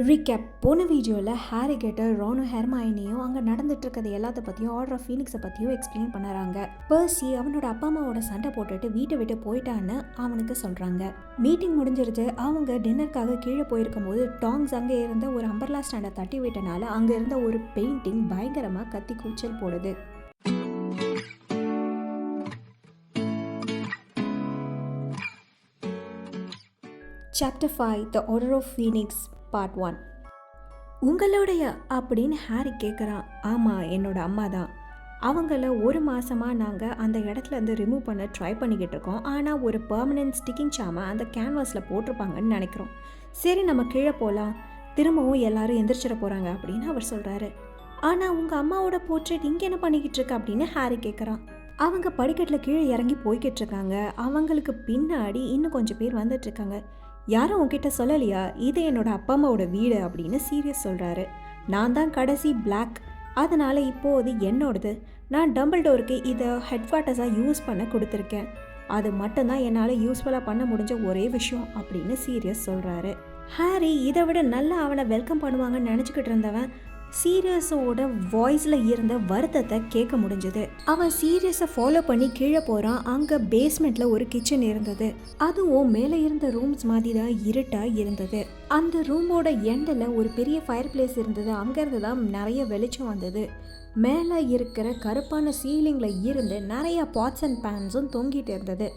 Recap. போன வீடியோவில் Harry கிட்ட ரானும் ஹெர்மைனியும் அங்கே நடந்துட்டு இருக்கிறது எல்லாத்த பற்றியும் ஆர்டர் ஆஃப் ஃபீனிக்ஸை பற்றியும் எக்ஸ்பிளைன் பண்ணுறாங்க. பர்சி அவனோட அப்பா அம்மாவோட சண்டை போட்டுட்டு வீட்டை விட்டு போயிட்டான்னு அவனுக்கு சொல்கிறாங்க. மீட்டிங் முடிஞ்சிருச்சு. அவங்க டின்னருக்காக கீழே போயிருக்கும் போது டாங்ஸ் அங்கே இருந்த ஒரு அம்பர்லா ஸ்டாண்டை தட்டி விட்டனால அங்கே இருந்த ஒரு பெயிண்டிங் பயங்கரமாக கத்தி கூச்சல் போடுது. Chapter 5 the order of Phoenix part 1. உங்களுடைய அப்படின்னு ஹாரி கேட்குறான். ஆமாம், என்னோட அம்மா தான். அவங்கள ஒரு மாதமாக நாங்கள் அந்த இடத்துலேருந்து ரிமூவ் பண்ண ட்ரை பண்ணிக்கிட்டு இருக்கோம். ஆனால் ஒரு பெர்மனன்ட் ஸ்டிக்கிங் சாமை அந்த கேன்வாஸில் போட்டிருப்பாங்கன்னு நினைக்கிறோம். சரி, நம்ம கீழே போகலாம், திரும்பவும் எல்லாரும் எந்திரிச்சிட போகிறாங்க அப்படின்னு அவர் சொல்கிறாரு. ஆனால் உங்கள் அம்மாவோட போர்ட்ரேட் இங்கே என்ன பண்ணிக்கிட்டு இருக்கு அப்படின்னு ஹாரி கேட்குறான். அவங்க படிக்கட்டில் கீழே இறங்கி போய்கிட்டு இருக்காங்க. அவங்களுக்கு பின்னாடி இன்னும் கொஞ்சம் பேர் வந்துட்டுருக்காங்க. யாரும் உங்ககிட்ட சொல்லலையா இது என்னோட அப்பா அம்மாவோட வீடு அப்படின்னு சீரியஸ் சொல்கிறாரு. நான் தான் கடைசி பிளாக், அதனால் இப்போது என்னோடது. நான் டம்பிள்டோருக்கு இதை ஹெட் குவார்ட்டர்ஸாக யூஸ் பண்ண கொடுத்துருக்கேன். அது மட்டும்தான் என்னால் யூஸ்ஃபுல்லாக பண்ண முடிஞ்ச ஒரே விஷயம் அப்படின்னு சீரியஸ் சொல்கிறாரு. ஹாரி இதை விட நல்லா அவனை வெல்கம் பண்ணுவாங்கன்னு நினச்சிக்கிட்டு இருந்தவன் சீரியஸோட வாய்ஸில் இருந்த வருத்தத்தை கேட்க முடிஞ்சது. அவன் சீரியஸை ஃபாலோ பண்ணி கீழே போகிறான். அங்கே பேஸ்மெண்ட்டில் ஒரு கிச்சன் இருந்தது. அதுவும் மேலே இருந்த ரூம்ஸ் மாதிரி தான் இருட்டாக இருந்தது. அந்த ரூமோட எண்டில் ஒரு பெரிய ஃபயர் பிளேஸ் இருந்தது. அங்கேருந்து தான் நிறைய வெளிச்சம் வந்தது. மேலே இருக்கிற கருப்பான சீலிங்கில் இருந்து நிறைய பாட்ஸ் அண்ட் பேன்ஸும் தொங்கிட்டு இருந்தது.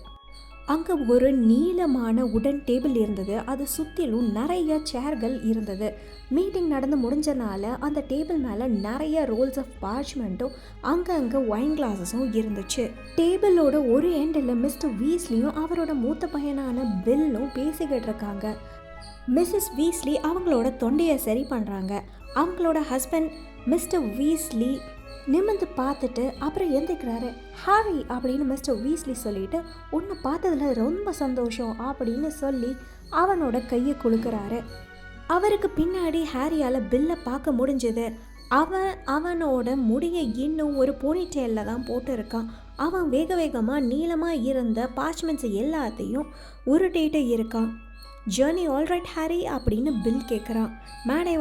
அங்கே ஒரு நீளமான உடன் டேபிள் இருந்தது. அது சுற்றிலும் நிறைய சேர்கள் இருந்தது. மீட்டிங் நடந்து முடிஞ்சனால அந்த டேபிள் மேலே நிறைய ரோல்ஸ் ஆஃப் பார்ச்மெண்ட்டும் அங்கங்கே ஒயின் கிளாஸஸும் இருந்துச்சு. டேபிளோட ஒரு எண்டில் மிஸ்டர் வீஸ்லியும் அவரோட மூத்த பையனான பில்லும் பேசிக்கிட்டு இருக்காங்க. மிஸ்ஸஸ் வீஸ்லி அவங்களோட தொண்டையை சரி பண்ணுறாங்க. அவங்களோட ஹஸ்பண்ட் மிஸ்டர் வீஸ்லி நிமிர்ந்து பார்த்துட்டு அப்புறம் எந்திரிக்கிறாரு. ஹாரி அப்படின்னு மிஸ்டர் வீஸ்லி சொல்லிட்டு உன்னை பார்த்ததுல ரொம்ப சந்தோஷம் அப்படின்னு சொல்லி அவனோட கையை குலுக்கிறாரு. அவருக்கு பின்னாடி ஹாரியால் பில்லை பார்க்க முடிஞ்சது. அவனோட முடியை இன்னும் ஒரு போனிடெயிலில் தான் போட்டு இருக்கான். அவன் வேக வேகமாக நீளமாக இருந்த பார்ச்மெண்ட்ஸ் எல்லாத்தையும் உருட்டிகிட்டு இருக்கான். ஜேர்னி ஆல்ரைட் ஹாரி அப்படின்னு பில் கேட்குறான். மேடை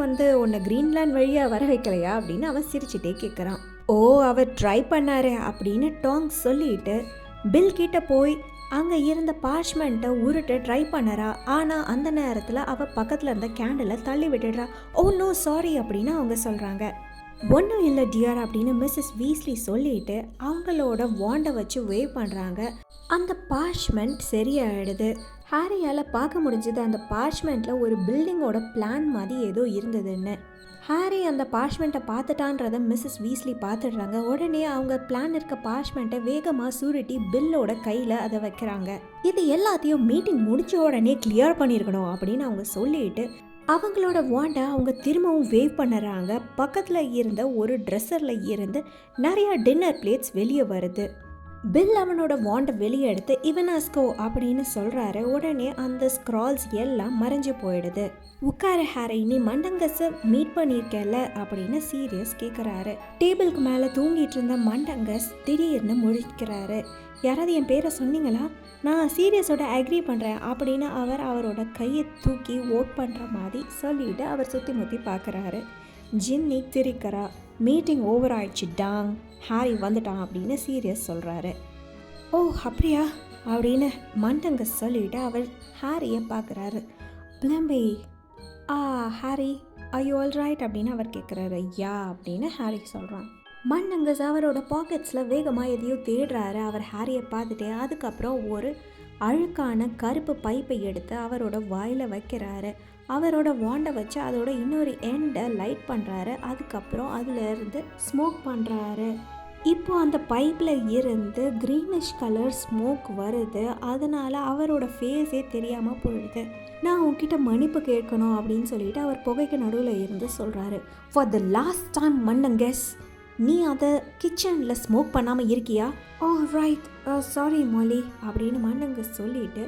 உன்னை கிரீன்லேண்ட் வழியாக வர வைக்கலையா அப்படின்னு அவன் சிரிச்சுட்டே கேட்குறான். ஓ, அவர் ட்ரை பண்ணாரு அப்படின்னு டாங் சொல்லிட்டு பில் கிட்ட போய் அங்கே இருந்த பார்ச்மெண்ட்டை உருட்ட ட்ரை பண்ணறா. ஆனால் அந்த நேரத்தில் அவள் பக்கத்தில் இருந்த கேண்டிலை தள்ளி விட்டுடுறா. ஓ நோ, சாரி அப்படின்னு அவங்க சொல்கிறாங்க. ஒன்றும் இல்லை டியர் அப்படின்னு மிஸ்ஸஸ் வீஸ்லி சொல்லிட்டு அவங்களோட வாண்டை வச்சு வேவ் பண்ணுறாங்க. அந்த பார்ச்மெண்ட் சரியாயிடுது. ஹாரியால் பார்க்க முடிஞ்சது அந்த பார்ச்மெண்ட்டில் ஒரு பில்டிங்கோட பிளான் மாதிரி ஏதோ இருந்ததுன்னு. ஹாரி அந்த பார்ச்மெண்ட்டை பார்த்துட்டான்றதை மிஸ்ஸஸ் வீஸ்லி பார்த்துடுறாங்க. உடனே அவங்க பிளான் இருக்க பார்ச்மெண்ட்டை வேகமாக சுருட்டி பில்லோட கையில் அதை வைக்கிறாங்க. இது எல்லாத்தையும் மீட்டிங் முடிச்ச உடனே கிளியர் பண்ணியிருக்கணும் அப்படின்னு அவங்க சொல்லிட்டு அவங்களோட வாண்டை அவங்க திரும்பவும் வேவ் பண்ணுறாங்க. பக்கத்தில் இருந்த ஒரு ட்ரெஸ்ஸரில் இருந்து நிறைய டின்னர் பிளேட்ஸ் வெளியே வருது. பில் அவனோட வாண்டை வெளியே எடுத்து இவனாஸ்கோ அப்படின்னு சொல்கிறாரு. உடனே அந்த ஸ்க்ரால்ஸ் எல்லாம் மறைஞ்சு போயிடுது. உட்கார ஹாரி, நீ மண்டங்கஸை மீட் பண்ணியிருக்கல அப்படின்னு சீரியஸ் கேட்குறாரு. டேபிளுக்கு மேலே தூங்கிட்டு இருந்த மண்டங்கஸ் திடீர்னு முழிக்கிறாரு. யாராவது என் பேரை சொன்னீங்களா? நான் சீரியஸோட அக்ரி பண்ணுறேன் அப்படின்னு அவரோட கையை தூக்கி ஓட் பண்ணுற மாதிரி சொல்லிட்டு அவர் சுற்றி முற்றி பார்க்குறாரு. ஜின்னி திரிக்கிறா. மீட்டிங் ஓவர் ஆயிடுச்சு டாங், ஹாரி வந்துட்டான் அப்படின்னு சீரியஸ் சொல்கிறாரு. ஓ அப்படியா அப்படின்னு மண்டங்க சொல்லிவிட்டு அவர் ஹாரியை பார்க்குறாரு. Blimey, Harry I you all right அப்படின்னு அவர் கேட்குறாரு. யா அப்படின்னு ஹாரி சொல்கிறான். மண்டங்கஸ் அவரோட பாக்கெட்ஸில் வேகமாக எதையோ தேடுறாரு. அவர் ஹாரியை பார்த்துட்டு அதுக்கப்புறம் ஒரு அழுக்கான கருப்பு பைப்பை எடுத்து அவரோட வாயில் வைக்கிறாரு. அவரோட வாண்டை வச்சு அதோட இன்னொரு எண்டை லைட் பண்ணுறாரு. அதுக்கப்புறம் அதிலிருந்து ஸ்மோக் பண்ணுறாரு. இப்போ அந்த பைப்பில் இருந்து க்ரீனிஷ் கலர் ஸ்மோக் வருது. அதனால் அவரோட ஃபேஸே தெரியாமல் போயிடுது. நான் உன்கிட்ட மன்னிப்பு கேட்கணும் அப்படின்னு சொல்லிட்டு அவர் புகைக்கு நடுவில் இருந்து சொல்கிறாரு. ஃபார் த லாஸ்ட் டைம் மண்டங்கஸ், நீ அதை கிச்சனில் ஸ்மோக் பண்ணாமல் இருக்கியா? ஓ ரைட், சாரி மொலி அப்படின்னு மண்டங்க சொல்லிட்டு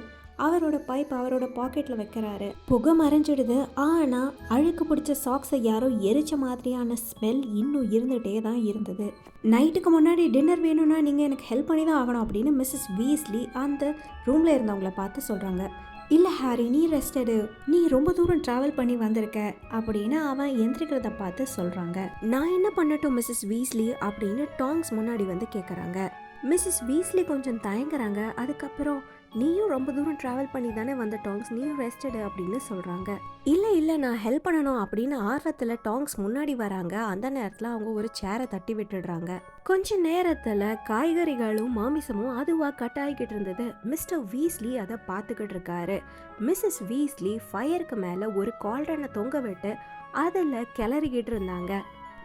அவரோட பைப் அவரோட பாக்கெட்டில் வைக்கிறாரு. புகை மறைஞ்சிடுது. ஆனால் அழுக்கு பிடிச்ச சாக்ஸை யாரோ எரிச்ச மாதிரியான ஸ்மெல் இன்னும் இருந்துகிட்டே தான் இருந்தது. நைட்டுக்கு முன்னாடி டின்னர் வேணும்னா நீங்கள் எனக்கு ஹெல்ப் பண்ணி தான் ஆகணும் அப்படின்னு மிஸ்ஸஸ் வீஸ்லி அந்த ரூமில் இருந்தவங்கள பார்த்து சொல்கிறாங்க. இல்லை ஹாரி, நீ ரெஸ்ட் எடு, நீ ரொம்ப தூரம் ட்ராவல் பண்ணி வந்திருக்க அப்படின்னு அவன் எந்திரிக்கிறத பார்த்து சொல்கிறாங்க. நான் என்ன பண்ணட்டும் மிஸ்ஸஸ் வீஸ்லி அப்படின்னு டாங்ஸ் முன்னாடி வந்து கேட்குறாங்க. மிஸ்ஸஸ் வீஸ்லி கொஞ்சம் தயங்குறாங்க. அதுக்கப்புறம் நீயும் ரொம்ப தூரம் ட்ராவல் பண்ணி தானே வந்த டாங்ஸ், நீயும் ரெஸ்ட் எடு அப்படின்னு சொல்கிறாங்க. இல்லை நான் ஹெல்ப் பண்ணணும் அப்படின்னு ஆர்வத்தில் டாங்ஸ் முன்னாடி வராங்க. அந்த நேரத்தில் அவங்க ஒரு சேரை தட்டி விட்டுடுறாங்க. கொஞ்ச நேரத்தில் காய்கறிகளும் மாமிசமும் அதுவாக கட் ஆகிக்கிட்டு இருந்தது. மிஸ்டர் வீஸ்லி அதை பார்த்துக்கிட்டு இருக்காரு. மிஸ்ஸஸ் வீஸ்லி ஃபயருக்கு மேலே ஒரு கால்டனை தொங்க விட்டு அதில் கிளறிக்கிட்டு இருந்தாங்க.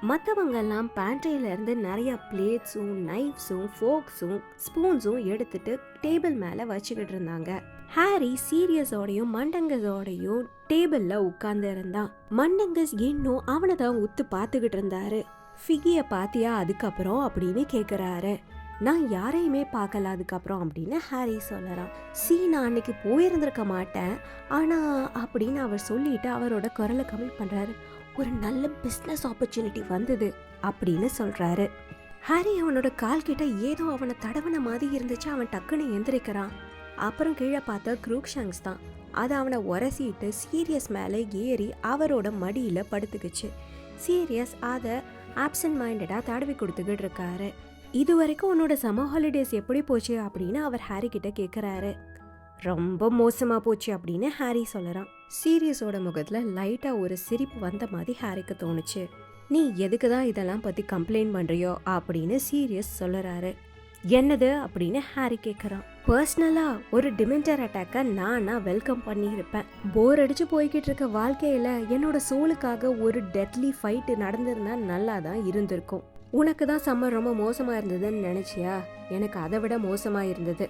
மற்றவங்கெல்லாம் பேண்ட்ரியிலேருந்து நிறையா பிளேட்ஸும் நைஃப்ஸும் ஃபோக்ஸும் ஸ்பூன்ஸும் எடுத்துட்டு டேபிள் மேலே வச்சுக்கிட்டு இருந்தாங்க. ஹாரி சீரியஸோடையும் மண்டங்கஸோடையும் டேபிளில் உட்கார்ந்து இருந்தான். மண்டங்கஸ் இன்னும் அவனை தான் உத்து பார்த்துக்கிட்டு இருந்தாரு. ஃபிகியை பார்த்தியா அதுக்கப்புறம் அப்படின்னு கேட்குறாரு. நான் யாரையுமே பார்க்கல அதுக்கப்புறம் அப்படின்னு ஹாரி சொல்லறான். நான் அன்னைக்கு போயிருந்திருக்க மாட்டேன் ஆனா அப்படின்னு அவர் சொல்லிட்டு அவரோட குரலை கம்மி பண்றாரு. ஒரு நல்ல பிஸ்னஸ் ஆப்பர்ச்சுனிட்டி வந்தது அப்படின்னு சொல்றாரு. ஹாரி அவனோட கால் கிட்ட ஏதோ அவனை தடவன மாதிரி இருந்துச்சு. அவன் டக்குன்னு எந்திரிக்கிறான். அப்புறம் கீழே பார்த்தா க்ரூக்ஷங்ஸ் தான். அது அவனை உரசிட்டு சீரியஸ் மேலே ஏறி அவரோட மடியில படுத்துக்குச்சு. சீரியஸ் அதை ஆப்சன்ட் மைண்டடா தடவி கொடுத்துக்கிட்டு இருக்காரு. இது வரைக்கும் உன்னோட சம்மர் ஹாலிடேஸ் எப்படி போச்சு அப்படின்னு அவர் ஹாரி கிட்ட கேட்குறாரு. ரொம்ப மோசமா போச்சு அப்படின்னு ஹாரி சொல்லறான். சீரியஸோட முகத்துல லைட்டா ஒரு சிரிப்பு வந்த மாதிரி ஹாரிக்கு தோணுச்சு. நீ எதுக்கு தான் இதெல்லாம் பத்தி கம்ப்ளைண்ட் பண்றியோ அப்படின்னு சீரியஸ் சொல்லறாரு. என்னது அப்படின்னு ஹாரி கேட்குறான். பர்சனலா ஒரு டிமென்டர் அட்டாக்கை நானா வெல்கம் பண்ணியிருப்பேன். போர் அடிச்சு போய்கிட்டு இருக்க வாழ்க்கையில என்னோட சோலுக்காக ஒரு டெட்லி ஃபைட் நடந்திருந்தா நல்லா தான் இருந்திருக்கும். உனக்கு தான் சம்மர் ரொம்ப மோசமா இருந்ததுன்னு நினைச்சியா? எனக்கு அதை விட மோசமா இருந்தது.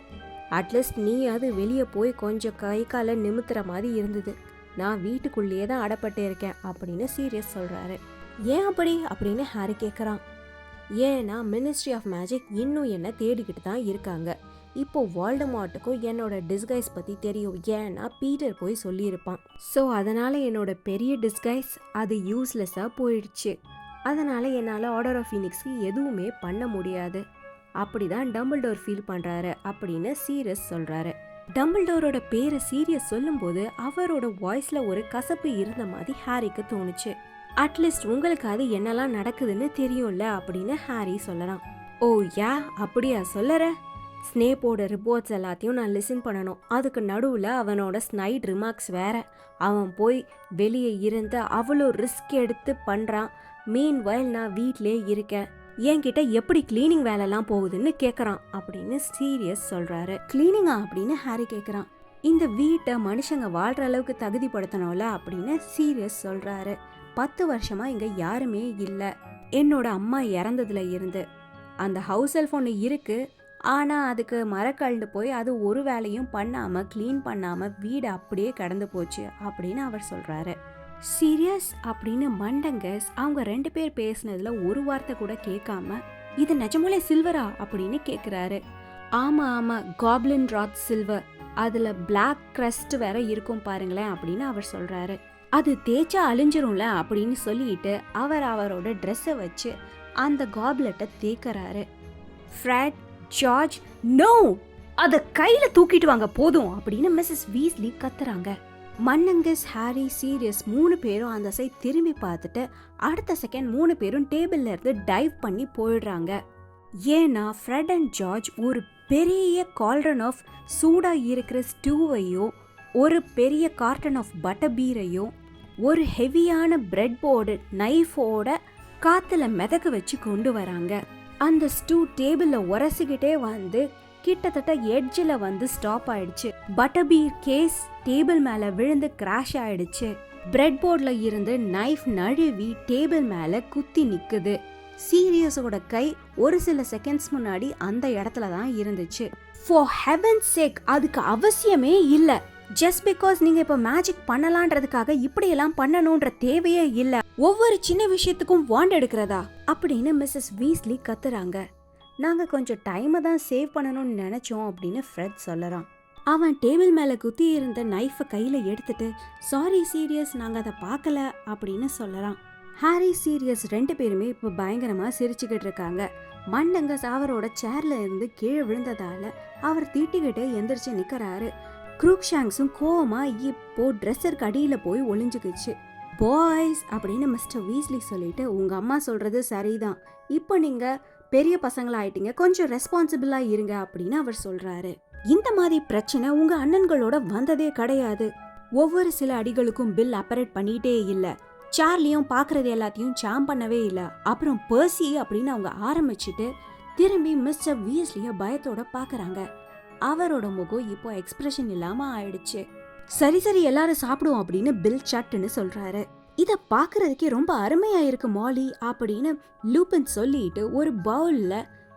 அட்லீஸ்ட் நீ அது வெளியே போய் கொஞ்சம் கை காலை நிமித்துற மாதிரி இருந்தது. நான் வீட்டுக்குள்ளேயே தான் அடப்பட்டு இருக்கேன் அப்படின்னு சீரியஸ் சொல்றாரு. ஏன் அப்படி அப்படின்னு ஹாரி கேட்குறான். ஏன்னா மினிஸ்ட்ரி ஆஃப் மேஜிக் இன்னும் என்ன தேடிக்கிட்டு தான் இருக்காங்க. இப்போ வால்டமார்ட்டுக்கும் என்னோட டிஸ்கைஸ் பற்றி தெரியும். ஏன்னா பீட்டர் போய் சொல்லியிருப்பான். ஸோ அதனால் என்னோட பெரிய டிஸ்கைஸ் அது யூஸ்லெஸ்ஸாக போயிடுச்சு. அதனால் என்னால் ஆர்டர் ஆஃப் ஃபீனிக்ஸ்க்கு எதுவுமே பண்ண முடியாது. அப்படிதான் டம்பிள்டோர் ஃபீல் பண்ணுறாரு அப்படின்னு சீரியஸ் சொல்கிறாரு. டம்பிள்டோரோட பேரை சீரியஸ் சொல்லும்போது அவரோட வாய்ஸில் ஒரு கசப்பு இருந்த மாதிரி ஹாரிக்கு தோணுச்சு. அட்லீஸ்ட் உங்களுக்கு அது என்னெல்லாம் நடக்குதுன்னு தெரியும்ல அப்படின்னு ஹாரி சொல்லலாம். ஓ யா, அப்படியா சொல்லற? ஸ்னேப்போட ரிப்போர்ட்ஸ் எல்லாத்தையும் நான் லிசன் பண்ணணும். அதுக்கு நடுவில் அவனோட ஸ்னைட் ரிமார்க்ஸ் வேற. அவன் போய் வெளியே இருந்து அவ்வளோ ரிஸ்க் எடுத்து பண்ணுறான். மீன் வயல் நான் வீட்டிலே இருக்கேன். என்கிட்ட எப்படி கிளீனிங் வேலைலாம் போகுதுன்னு கேட்குறான் அப்படின்னு சீரியஸ் சொல்கிறாரு. கிளீனிங்கா அப்படின்னு ஹாரி கேட்குறான். இந்த வீட்டை மனுஷங்க வாழ்கிற அளவுக்கு தகுதிப்படுத்தணும்ல அப்படின்னு சீரியஸ் சொல்கிறாரு. 10 வருஷமா இங்கே யாருமே இல்லை. என்னோட அம்மா இறந்ததுல இருந்து அந்த ஹவுஸ் ஹெல்ப் ஒன்று இருக்கு. ஆனால் அதுக்கு மரக்கழுந்து போய் அது ஒரு வேலையும் பண்ணாமல் க்ளீன் பண்ணாமல் வீடு அப்படியே கடந்து போச்சு அப்படின்னு அவர் சொல்கிறாரு. சீரியஸ் அப்படின்னு மண்டங்கஸ் அவங்க 2 பேர் பேசினதுல ஒரு வார்த்தை கூட கேட்காம இது நிஜமூலே சில்வரா அப்படின்னு கேட்குறாரு. ஆமாம் காப்ளின் ராத் சில்வர், அதில் பிளாக் கிரஸ்ட் வேற இருக்கும் பாருங்களேன் அப்படின்னு அவர் சொல்கிறாரு. அது தேய்ச்சா அழிஞ்சிரும்ல அப்படின்னு சொல்லிட்டு அவர் அவரோட ட்ரெஸ்ஸை வச்சு அந்த காப்லெட்டை தேய்க்கிறாரு. ஃப்ரெட், ஜார்ஜ், நோ, அதை கையில் தூக்கிட்டு வாங்க போதும் அப்படின்னு மிஸ்ஸஸ் வீஸ்லி கத்துறாங்க. மன்னங்கஸ், ஹாரி, சீரியஸ் 3 பேரும் அந்த சைட் திரும்பி பார்த்துட்டு அடுத்த செகண்ட் 3 பேரும் டேபிள்ல இருந்து டைவ் பண்ணி போயிடுறாங்க. ஏன்னா ஃப்ரெட் அண்ட் ஜார்ஜ் ஒரு பெரிய கால்டன் ஆஃப் சூடா இருக்கிற ஸ்டூவையும் ஒரு பெரிய கார்டன் ஆஃப் பட்டர் பீரையும் ஒரு ஹெவியான பிரெட் போர்டு நைஃபோட காத்துல மிதக்க வச்சு கொண்டு வராங்க. அந்த ஸ்டூ டேபிள்ல உரசிக்கிட்டே வந்து கிட்டத்தட்ட எட்ஜில் வந்து ஸ்டாப் ஆயிடுச்சு. பட்டர் பீர் கேஸ் டேபிள் மேல விழுந்து கிராஷ் ஆயிடுச்சு. பிரெட் போர்ட்ல இருந்து நைஃப் நழுவி டேபிள் மேல குத்தி நிக்குது. சீரியஸோட கை ஒரு சில செகண்ட்ஸ் முன்னாடி அந்த இடத்துல தான் இருந்துச்சு. ஃபார் ஹெவன்ஸ் சேக், அதுக்கு அவசியமே இல்ல. ஜஸ்ட் பிகாஸ் நீங்க இப்ப மேஜிக் பண்ணலான்றதுக்காக இப்படியெல்லாம் பண்ணணும்ன்ற தேவையே இல்ல. ஒவ்வொரு சின்ன விஷயத்துக்கும் வாண்ட் எடுக்கிறதா அப்படின்னு மிஸ்ஸஸ் வீஸ்லி கத்துறாங்க. நாங்க கொஞ்சம் டைமை தான் சேவ் பண்ணணும்னு நினைச்சோம் அப்படின்னு ஃப்ரெட் சொல்லறான். அவன் டேபிள் மேல குத்தி இருந்த நைஃபை கையில எடுத்துட்டு சாரி சீரியஸ், நாங்க அதை பார்க்கல அப்படின்னு சொல்லறான். ஹாரி, சீரியஸ் 2 பேருமே இப்போ பயங்கரமா சிரிச்சுக்கிட்டு இருக்காங்க. மண்டங்கஸ் அவரோட சேர்ல இருந்து கீழே விழுந்ததால அவர் திட்டிக்கிட்டே எந்திரிச்சு நிக்கிறாரு. க்ரூக்ஷாங்ஸும் கோவமா இப்போ ட்ரெஸ்ஸருக்கு அடியில போய் ஒளிஞ்சுக்குச்சு. பாய்ஸ் அப்படின்னு மிஸ்டர் வீஸ்லி சொல்லிட்டு, உங்க அம்மா சொல்றது சரிதான், இப்போ நீங்க பெரிய பசங்களா ஆயிட்டீங்க, கொஞ்சம் ரெஸ்பான்சிபிளா இருங்க அப்படின்னு அவர் சொல்றாரு. இந்த மாதிரி பிரச்சனை உங்க அண்ணன்களோட வந்ததே கிடையாது. ஒவ்வொரு சில அடிகளுக்கும் பில் அப்பரேட் பண்ணிட்டே இல்ல. சார்லியும் பாக்குறது எல்லாத்தையும் சாம் பண்ணவே இல்ல. அப்புறம் பர்சி அப்படின்னு அவங்க ஆரம்பிச்சுட்டு திரும்பி மிஸ்டர் வீஸ்லிய பயத்தோட பாக்குறாங்க. அவரோட முகம் இப்போ எக்ஸ்பிரஷன் இல்லாம ஆயிடுச்சு. சரி சரி எல்லாரும் சாப்பிடுவோம் அப்படின்னு பில் சட்டுன்னு சொல்றாரு. இத பாக்குறதுக்கே ரொம்ப அருமையா இருக்கு மாலி அப்படின்னு லூபின் சொல்லிட்டு ஒரு பவுல்ல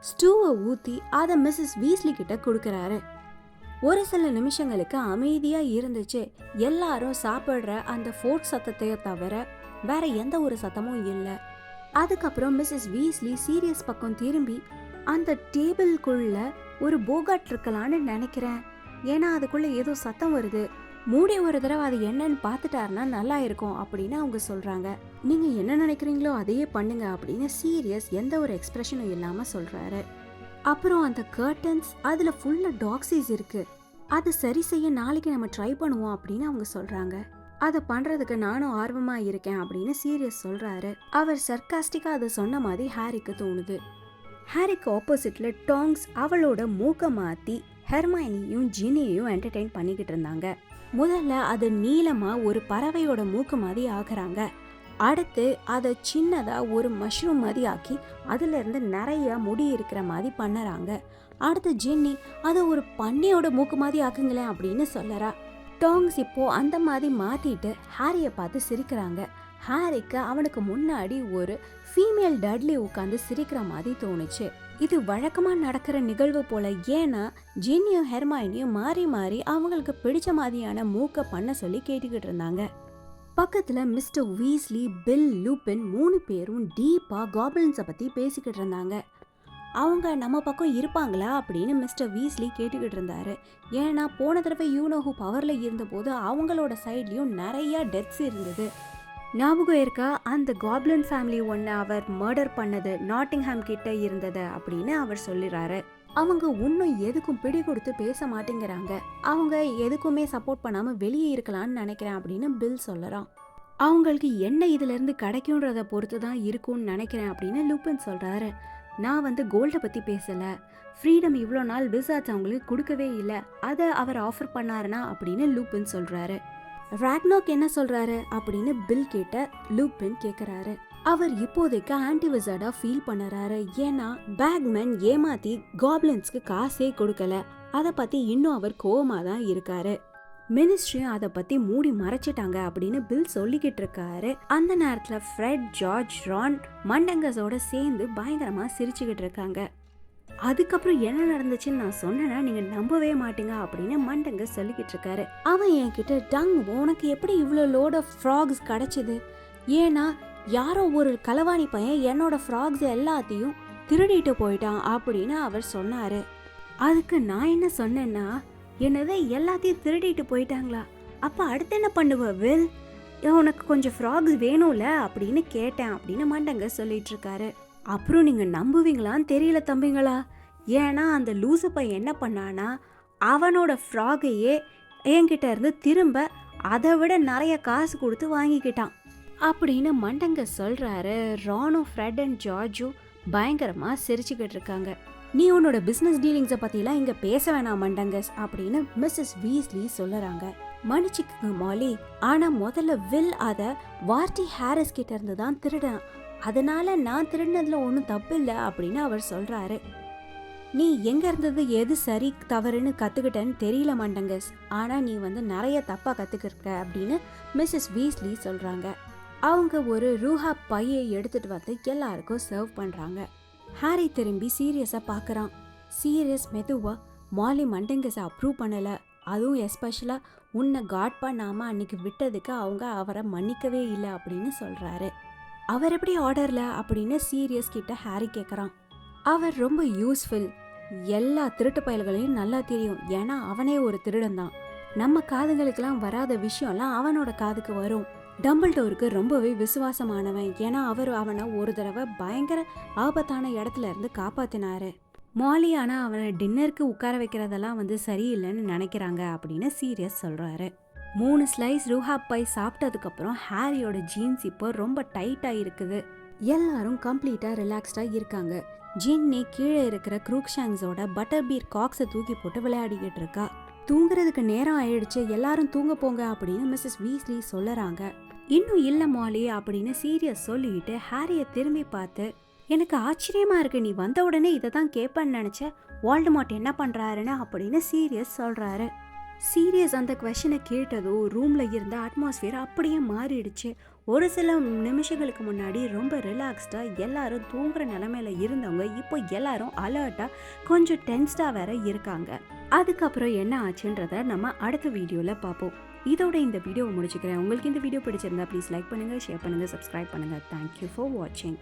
ஸ்டூவை ஊத்தி அத மிஸ்ஸஸ் வீஸ்லி கிட்ட கொடுக்கறாரு. ஒரு சில நிமிஷங்களுக்கு அமைதியா இருந்துச்சு. எல்லாரும் சாப்பிடுற அந்த ஃபோர்க் சத்தத்தை தவிர வேற எந்த ஒரு சத்தமும் இல்ல. அதுக்கப்புறம் மிஸ்ஸஸ் வீஸ்லி சீரியஸ் பக்கம் திரும்பி, அந்த டேபிள்குள்ள ஒரு போகாட் இருக்கலான்னு நினைக்கிறேன், ஏன்னா அதுக்குள்ள ஏதோ சத்தம் வருது, மூடி ஒரு தடவை அது என்னன்னு பார்த்துட்டாருன்னா நல்லா இருக்கும் அப்படின்னு அவங்க சொல்றாங்க. நீங்க என்ன நினைக்கிறீங்களோ அதையே பண்ணுங்க அப்படின்னு சீரியஸ் எந்த ஒரு எக்ஸ்பிரஷனும் இல்லாம சொல்றாரு. அப்புறம் அந்த கர்டன்ஸ் அதுல ஃபுல்லா டாக்ஸிஸ் இருக்கு, அது சரி செய்ய நாளைக்கு நம்ம ட்ரை பண்ணுவோம் அப்படின்னு அவங்க சொல்றாங்க. அதை பண்றதுக்கு நானும் ஆர்வமா இருக்கேன் அப்படின்னு சீரியஸ் சொல்றாரு. அவர் சர்காஸ்டிக்கா அதை சொன்ன மாதிரி ஹாரிக்கு தோணுது. ஹாரிக்கு ஆப்போசிட்ல டாங்ஸ் அவளோட மூக்க மாத்தி ஹெர்மைனியும் ஜினியையும் என்டர்டெயின் பண்ணிக்கிட்டு இருந்தாங்க. முதல்ல அது நீளமா ஒரு பறவையோட மூக்கு மாதிரி ஆக்குறாங்க. அடுத்து அதை சின்னதா ஒரு மஷ்ரூம் மாதிரி ஆக்கி அதுல இருந்து நிறைய முடி இருக்கிற மாதிரி பண்ணறாங்க. அடுத்து ஜின்னி அதை ஒரு பன்னியோட மூக்கு மாதிரி ஆக்குங்களேன் அப்படின்னு சொல்லறா. டாங்ஸ் இப்போ அந்த மாதிரி மாத்திட்டு ஹாரிய பார்த்து சிரிக்கிறாங்க. ஹாரிக்கு அவனுக்கு முன்னாடி ஒரு ஃபீமேல் டட்லி உட்காந்து சிரிக்கிற மாதிரி தோணுச்சு. இது வழக்கமா நடக்கிற நிகழ்வு போல, ஏன்னா ஜின்னியும் ஹெர்மைனியும் மாறி மாறி அவங்களுக்கு பிடிச்ச மாதிரியான மூக்க பண்ண சொல்லி கேட்டுக்கிட்டு இருந்தாங்க. பக்கத்துல மிஸ்டர் வீஸ்லி, பில், லூபின் 3 பேரும் டீப்பா காப்ளின்ஸை பத்தி பேசிக்கிட்டு இருந்தாங்க. அவங்க நம்ம பக்கம் இருப்பாங்களா அப்படின்னு மிஸ்டர் வீஸ்லி கேட்டுக்கிட்டு இருந்தாரு. ஏன்னா போன தடவை யூனோஹூ பவர்ல இருந்த போது அவங்களோட சைட்லயும் நிறைய டெத்ஸ் இருந்தது. ஞாபகம் இருக்கா, அந்த காப்ளின் ஃபேமிலி ஒன்று அவர் மர்டர் பண்ணது நாட்டிங்ஹாம் கிட்ட இருந்தது அப்படின்னு அவர் சொல்லிடுறாரு. அவங்க இன்னும் எதுக்கும் பிடி கொடுத்து பேச மாட்டேங்கிறாங்க, அவங்க எதுக்குமே சப்போர்ட் பண்ணாம வெளியே இருக்கலாம்னு நினைக்கிறேன் அப்படின்னு பில் சொல்லறான். அவங்களுக்கு என்ன இதுல இருந்து கிடைக்கும்ன்றத பொறுத்து தான் இருக்கும்னு நினைக்கிறேன் அப்படின்னு லூபின் சொல்றாரு. நான் கோல்டை பத்தி பேசல, ஃப்ரீடம் இவ்வளோ நாள் விசார்ட்ஸ் அவங்களுக்கு கொடுக்கவே இல்லை, அதை அவர் ஆஃபர் பண்ணாருனா அப்படின்னு லூபின் சொல்றாரு. ராக்னாக் என்ன சொல்றாரு அப்படின்னு பில் கேட்ட லூபின் கேக்குறாரு. அவர் இப்போதைக்கு ஆன்டி விசார்டா ஃபீல் பண்ணறாரு, ஏன்னா பேக்மேன் ஏமாத்தி காப்ளின்ஸ்க்கு காசே கொடுக்கல, அதை பத்தி இன்னும் அவர் கோவமா தான் இருக்காரு. மினிஸ்ட்ரி அதை பத்தி மூடி மறைச்சிட்டாங்க அப்படின்னு பில் சொல்லிக்கிட்டு இருக்காரு. அந்த நேரத்துல ஃப்ரெட், ஜார்ஜ், ரான் மண்டங்கஸோட சேர்ந்து பயங்கரமா சிரிச்சுக்கிட்டு இருக்காங்க. அதுக்கப்புறம் என்ன நடந்துச்சுன்னு நான் சொன்னேன்னா நீங்க நம்பவே மாட்டீங்க அப்படின்னு மண்டங்க சொல்லிக்கிட்டு இருக்காரு. அவன் என்கிட்ட, டங் உனக்கு எப்படி இவ்வளோ லோட் ஆஃப் ஃப்ராக்ஸ் கிடைச்சது, ஏன்னா யாரோ ஒரு களவாணி பையன் என்னோட ஃப்ராக்ஸ் எல்லாத்தையும் திருடிட்டு போயிட்டான் அப்படின்னு அவர் சொன்னாரு. அதுக்கு நான் என்ன சொன்னேன்னா, என்னது எல்லாத்தையும் திருடிட்டு போயிட்டாங்களா, அப்ப அடுத்து என்ன பண்ணுவ வில், உனக்கு கொஞ்சம் ஃப்ராக்ஸ் வேணும்ல அப்படின்னு கேட்டேன் அப்படின்னு மண்டங்க சொல்லிட்டு இருக்காரு. அப்புறம் நீங்க நம்புவீங்களான்னு தெரியல தம்பிங்களா, ஏன்னா அந்த லூசு பையன் என்ன பண்ணானா அவனோட ஃப்ராகையே என்கிட்ட இருந்து திரும்ப அதை விட நிறைய காசு கொடுத்து வாங்கிக்கிட்டான் அப்படின்னு மண்டங்க சொல்றாரு. ரானும் ஃப்ரெட் அண்ட் ஜார்ஜும் பயங்கரமா சிரிச்சுக்கிட்டு இருக்காங்க. நீ உன்னோட பிசினஸ் டீலிங்ஸை பத்திலாம் இங்க பேச வேணாம் மண்டங்கஸ் அப்படின்னு மிஸ்ஸஸ் வீஸ்லி சொல்லறாங்க. மன்னிச்சுக்குங்க மாலி, ஆனா முதல்ல வில் அத வார்டி ஹாரிஸ் கிட்ட இருந்து தான் திருடான், அதனால நான் திருடினதுல ஒன்றும் தப்பு இல்லை அப்படின்னு அவர் சொல்றாரு. நீ எங்க இருந்தது எது சரி தவறுன்னு கத்துக்கிட்டேன்னு தெரியல மண்டங்கஸ், ஆனா நீ நிறைய தப்பா கத்துக்கிட்ட அப்படின்னு மிஸ்ஸஸ் வீஸ்லி சொல்றாங்க. அவங்க ஒரு ரூஹா பையை எடுத்துட்டு எல்லாருக்கும் சர்வ் பண்றாங்க. ஹாரி திரும்பி சீரியஸா பாக்குறான். சீரியஸ் மெதுவா, மாலி மண்டங்கஸை அப்ரூவ் பண்ணல, அதுவும் எஸ்பெஷலா உன்னை காட் பண்ணாம அன்னைக்கு விட்டதுக்கு அவங்க அவரை மன்னிக்கவே இல்லை அப்படின்னு சொல்றாரு. அவர் எப்படி ஆர்டர்ல அப்படின்னு சீரியஸ் கிட்ட ஹாரி கேட்குறான். அவர் ரொம்ப யூஸ்ஃபுல், எல்லா திருட்டு பயல்களையும் நல்லா தெரியும், ஏன்னா அவனே ஒரு திருடன் தான். நம்ம காதுகளுக்கெல்லாம் வராத விஷயம்லாம் அவனோட காதுக்கு வரும். டம்பிள்டோருக்கு ரொம்பவே விசுவாசமானவன், ஏன்னா அவர் அவனை ஒரு தடவை பயங்கர ஆபத்தான இடத்துல இருந்து காப்பாத்தினாரு. மாலி ஆனால் அவனை டின்னருக்கு உட்கார வைக்கிறதெல்லாம் சரியில்லைன்னு நினைக்கிறாங்க அப்படின்னு சீரியஸ் சொல்கிறாரு. 3 ஸ்லைஸ் ரூஹாப் பை சாப்பிட்டதுக்கப்புறம் ஹாரியோட ஜீன்ஸ் இப்போ ரொம்ப டைட்டாக இருக்குது. எல்லாரும் கம்ப்ளீட்டாக ரிலாக்ஸ்டாக இருக்காங்க. ஜின்னி கீழே இருக்கிற க்ரூக்ஷாங்ஸோட பட்டர் பீர் காக்ஸை தூக்கி போட்டு விளையாடிக்கிட்டு இருக்கா. தூங்குறதுக்கு நேரம் ஆயிடுச்சு, எல்லாரும் தூங்க போங்க அப்படின்னு மிஸ்ஸஸ் வீஸ்லி சொல்லறாங்க. இன்னும் இல்ல மாலி அப்படின்னு சீரியஸ் சொல்லிட்டு ஹாரியை திரும்பி பார்த்து, எனக்கு ஆச்சரியமா இருக்கு, நீ வந்த உடனே இதை தான் கேட்பேன்னு நினைச்ச, வால்டமார்ட் என்ன பண்றாருன்னு அப்படின்னு சீரியஸ் சொல்றாரு. சீரியஸ் அந்த கொஸ்டினை கேட்டதும் ரூம்ல இருந்த அட்மாஸ்பியர் அப்படியே மாறிடுச்சு. ஒரு சில நிமிஷங்களுக்கு முன்னாடி ரொம்ப ரிலாக்ஸ்டா எல்லாரும் தூங்குற நிலைமையில இருந்தவங்க இப்போ எல்லாரும் அலர்ட்டா கொஞ்சம் டென்ஸ்டா வேற இருக்காங்க. அதுக்கப்புறம் என்ன ஆச்சுன்றத நம்ம அடுத்த வீடியோல பார்ப்போம். இதோட இந்த வீடியோவை முடிச்சுக்கிறேன். உங்களுக்கு இந்த வீடியோ பிடிச்சிருந்தா ப்ளீஸ் லைக் பண்ணுங்க, ஷேர் பண்ணுங்க, சப்ஸ்கிரைப் பண்ணுங்க. தேங்க்யூ ஃபார் வாட்சிங்.